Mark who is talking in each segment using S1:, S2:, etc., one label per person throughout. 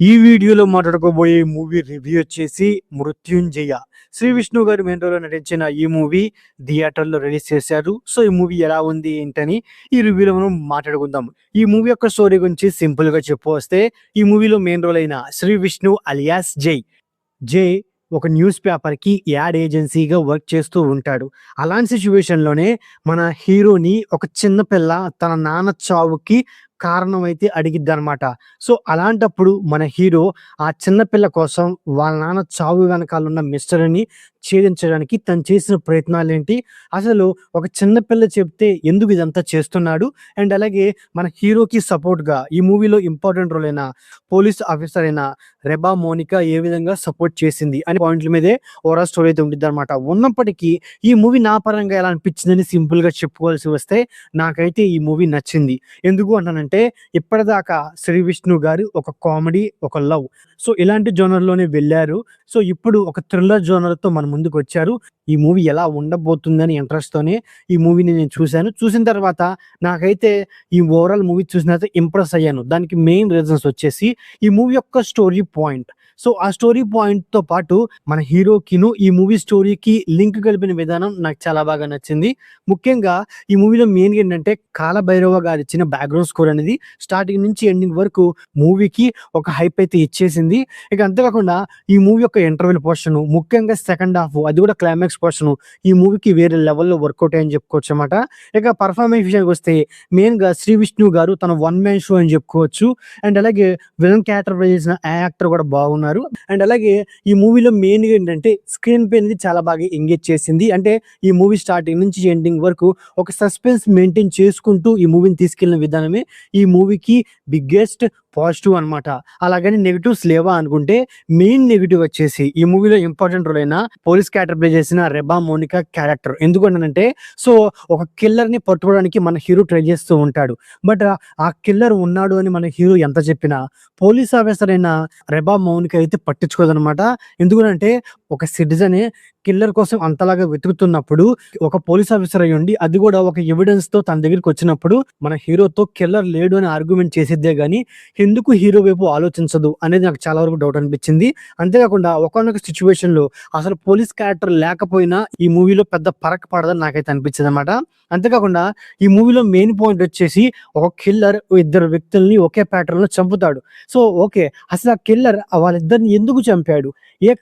S1: ఈ వీడియోలో మాట్లాడుకోబోయే movie review వచ్చేసి 'మృత్యుంజయ'. శ్రీ విష్ణు గారు మెయిన్ రోల్‌లో నటించిన ఈ మూవీ థియేటర్‌లో రిలీజ్ చేశారు. సో, ఈ మూవీ ఎలా ఉంది ఏంటని ఈ రివ్యూలో మనం మాట్లాడుకుందాం. ఈ మూవీ యొక్క స్టోరీ గురించి సింపుల్‌గా చెప్పొస్తే, ఈ మూవీలో మెయిన్ రోల్ అయిన శ్రీ విష్ణు అలియాస్ జై. జై ఒక న్యూస్ పేపర్‌కి యాడ్ ఏజెన్సీగా వర్క్ చేస్తూ ఉంటాడు. అలాంటి సిట్యుయేషన్‌లోనే మన హీరోని ఒక చిన్న పిల్ల తన నాన్న చావుకి కారణమైతే అడిగిద్దనమాట. సో, అలాంటప్పుడు మన హీరో ఆ చిన్న పిల్ల కోసం వాళ్ళ నాన్న చావు వెనకాలున్న మిస్టరీని ఛేదించడానికి తను చేసిన ప్రయత్నాలేంటి? అసలు ఒక చిన్న పిల్ల చెప్తే ఎందుకు ఇదంతా చేస్తున్నాడు? అండ్ అలాగే మన హీరోకి సపోర్ట్‌గా ఈ మూవీలో ఇంపార్టెంట్ రోల్ అయిన పోలీస్ ఆఫీసర్ అయిన రెబా మోనికా ఏ విధంగా సపోర్ట్ చేసింది అనే పాయింట్ల మీదే ఓవరాల్ స్టోరీ అయితే ఉండిద్దనమాట. ఉన్నప్పటికీ ఈ మూవీ నా పరంగా ఎలా అనిపించిందని సింపుల్‌గా చెప్పుకోవాల్సి వస్తే, నాకైతే ఈ మూవీ నచ్చింది. ఎందుకు అంటానంటే, ఇప్పటిదాకా శ్రీ విష్ణు గారు ఒక కామెడీ, ఒక లవ్, సో ఇలాంటి జోనర్‌లోనే వెళ్లారు. సో, ఇప్పుడు ఒక థ్రిల్లర్ జోనర్‌తో మన ముందుకొచ్చారు. ఈ మూవీ ఎలా ఉండబోతుందని ఇంట్రెస్ట్‌తోనే ఈ మూవీని నేను చూసాను. చూసిన తర్వాత నాకైతే ఈ ఓవరాల్ మూవీ చూసిన తర్వాత ఇంప్రెస్ అయ్యాను. దానికి మెయిన్ రీజన్స్ వచ్చేసి ఈ మూవీ యొక్క స్టోరీ పాయింట్. సో, ఆ స్టోరీ పాయింట్‌తో పాటు మన హీరోకిను ఈ మూవీ స్టోరీకి లింక్ కలిపిన విధానం నాకు చాలా బాగా నచ్చింది. ముఖ్యంగా ఈ మూవీలో మెయిన్‌గా ఏంటంటే, కాలభైరవ గారిచ్చిన బ్యాక్‌గ్రౌండ్ స్కోర్ అనేది స్టార్టింగ్ నుంచి ఎండింగ్ వరకు మూవీకి ఒక హైప్ అయితే ఇచ్చేసింది. ఇక అంతే కాకుండా ఈ మూవీ యొక్క ఇంటర్వెల్ పోర్షన్, ముఖ్యంగా సెకండ్ హాఫ్, అది కూడా క్లైమాక్స్ పోర్షన్ ఈ మూవీకి వేరే లెవెల్‌లో వర్కౌట్ అయ్యని చెప్పుకోవచ్చన్నమాట. ఇక పర్ఫార్మెన్స్ విషయానికొస్తే మెయిన్‌గా శ్రీ విష్ణు గారు తన వన్ మ్యాన్ షో అని చెప్పుకోవచ్చు. అండ్ అలాగే విలన్ క్యారెక్టర్ ప్లే చేసిన యాక్టర్ కూడా బాగున్నారు. అండ్ అలాగే ఈ మూవీలో మెయిన్‌గా ఏంటంటే, స్క్రీన్ ప్లే అనేది చాలా బాగా ఎంగేజ్ చేసింది. అంటే ఈ మూవీ స్టార్టింగ్ నుంచి ఎండింగ్ వరకు ఒక సస్పెన్స్ మెయింటైన్ చేసుకుంటూ ఈ మూవీని తీసుకెళ్ళిన విధానమే ఈ మూవీకి బిగ్గెస్ట్ పాజిటివ్ అనమాట. అలాగని నెగెటివ్స్ లేవా అనుకుంటే, మెయిన్ నెగెటివ్ వచ్చేసి ఈ మూవీలో ఇంపార్టెంట్ రోల్ అయిన పోలీస్ క్యారెక్టర్ ప్లే చేసిన రెబా మోనికా క్యారెక్టర్. ఎందుకంటానంటే, సో ఒక కిల్లర్‌ని పట్టుకోవడానికి మన హీరో ట్రై చేస్తూ ఉంటాడు. బట్ ఆ కిల్లర్ ఉన్నాడు అని మన హీరో ఎంత చెప్పినా పోలీస్ ఆఫీసర్ అయిన రెబా మౌనిక అయితే పట్టించుకోదనమాట. ఎందుకనంటే, ఒక సిటిజనే కిల్లర్ కోసం అంతలాగా వెతుకుతున్నప్పుడు ఒక పోలీస్ ఆఫీసర్ అయ్యుండి, అది కూడా ఒక ఎవిడెన్స్‌తో తన దగ్గరికి వచ్చినప్పుడు మన హీరోతో కిల్లర్ లేడు అని ఆర్గ్యుమెంట్ చేసిద్దే గాని ఎందుకు హీరో వైపు ఆలోచించదు అనేది నాకు చాలా వరకు డౌట్ అనిపించింది. అంతేకాకుండా ఒకానొక సిట్యుయేషన్‌లో అసలు పోలీస్ క్యారెక్టర్ లేకపోయినా ఈ మూవీలో పెద్ద ఫరక్ పడదని నాకైతే అనిపించిందనమాట. అంతేకాకుండా ఈ మూవీలో మెయిన్ పాయింట్ వచ్చేసి, ఒక కిల్లర్ ఇద్దరు వ్యక్తుల్ని ఒకే ప్యాటర్న్‌లో చంపుతాడు. So, okay. అసలు ఆ కిల్లర్ వాళ్ళిద్దరిని ఎందుకు చంపాడు? ఏ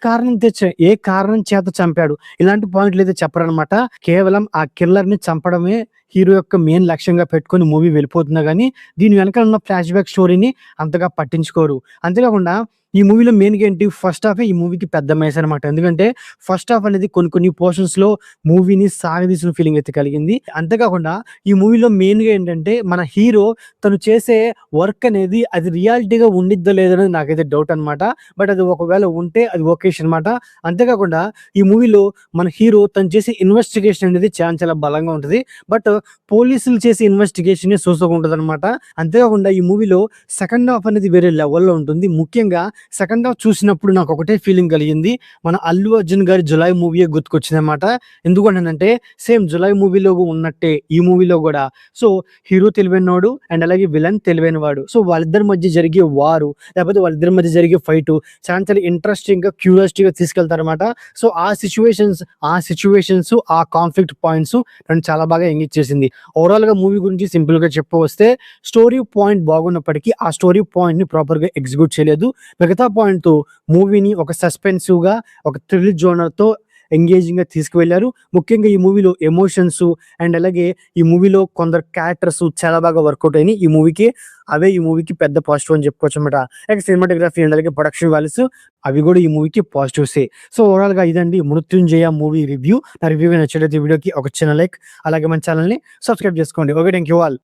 S1: కారణం చేత చంపాడు? ఇలాంటి పాయింట్‌లయితే చెప్పరనమాట. కేవలం ఆ కిల్లర్‌ని చంపడమే హీరో యొక్క మెయిన్ లక్ష్యంగా పెట్టుకొని మూవీ వెళ్ళిపోతున్నా గానీ, దీని వెనకాల ఉన్న ఫ్లాష్ బ్యాక్ స్టోరీని అంతగా పట్టించుకోరు. అంతేకాకుండా ఈ మూవీలో మెయిన్‌గా ఏంటి, ఫస్ట్ హాఫే ఈ మూవీకి పెద్ద మైనస్ అనమాట. ఎందుకంటే ఫస్ట్ హాఫ్ అనేది కొన్ని పోర్షన్స్‌లో మూవీని సాగదీసిన ఫీలింగ్ అయితే కలిగింది. అంతేకాకుండా ఈ మూవీలో మెయిన్‌గా ఏంటంటే, మన హీరో తను చేసే వర్క్ అనేది అది రియాలిటీగా ఉండిద్దో లేదో అనేది నాకైతే డౌట్ అనమాట. బట్ అది ఒకవేళ ఉంటే అది ఓకేష్ అనమాట. అంతేకాకుండా ఈ మూవీలో మన హీరో తను చేసే ఇన్వెస్టిగేషన్ అనేది చాలా బలంగా ఉంటది. బట్ పోలీసులు చేసే ఇన్వెస్టిగేషనే ఉంటదనమాట. అంతేకాకుండా ఈ మూవీలో సెకండ్ హాఫ్ అనేది వేరే లెవెల్‌లో ఉంటుంది. ముఖ్యంగా సెకండ్ హాఫ్ చూసినప్పుడు నాకు ఒకటే ఫీలింగ్ కలిగింది. మన అల్లు అర్జున్ గారి 'జులై' మూవీయే గుర్తుకొచ్చిందనమాట. ఎందుకంటానంటే, సేమ్ 'జులై' మూవీలో ఉన్నట్టే ఈ మూవీలో కూడా సో హీరో తెలివైనోడు అండ్ అలాగే విలన్ తెలివైనవాడు. సో వాళ్ళిద్దరి మధ్య జరిగే వారు, లేకపోతే వాళ్ళిద్దరి మధ్య జరిగే ఫైటు చాలా ఇంట్రెస్టింగ్‌గా, క్యూరియాసిటీగా తీసుకెళ్తారనమాట. సో ఆ సిట్యుయేషన్స్, ఆ కాన్ఫ్లిక్ట్ పాయింట్స్ నన్ను చాలా బాగా ఎంగేజ్ చేసింది. ఓవరాల్‌గా మూవీ గురించి సింపుల్‌గా చెప్పవస్తే, స్టోరీ పాయింట్ బాగున్నప్పటికీ ఆ స్టోరీ పాయింట్‌ని ప్రాపర్‌గా ఎగ్జిక్యూట్ చేయలేదు. మిగతా పాయింట్‌తో మూవీని ఒక సస్పెన్సివ్‌గా, ఒక థ్రిల్ జోనర్‌తో ఎంగేజింగ్‌గా తీసుకువెళ్లారు. ముఖ్యంగా ఈ మూవీలో ఎమోషన్స్ అండ్ అలాగే ఈ మూవీలో కొందరు క్యారెక్టర్స్ చాలా బాగా వర్కౌట్ అయినాయి ఈ మూవీకి పెద్ద పాజిటివ్ అని చెప్పుకోవచ్చన్నమాట. లైక్ సినిమాటోగ్రఫీ అండ్ అలాగే ప్రొడక్షన్ వాల్యూస్ అవి కూడా ఈ మూవీకి పాజిటివ్సే. సో, ఓవరాల్‌గా ఇదండి 'మృత్యుంజయ' మూవీ రివ్యూ. నా రివ్యూ నచ్చినట్లయితే వీడియోకి ఒక చిన్న లైక్, అలాగే మన ఛానెల్‌ని సబ్స్క్రైబ్ చేసుకోండి. ఓకే. Thank you all.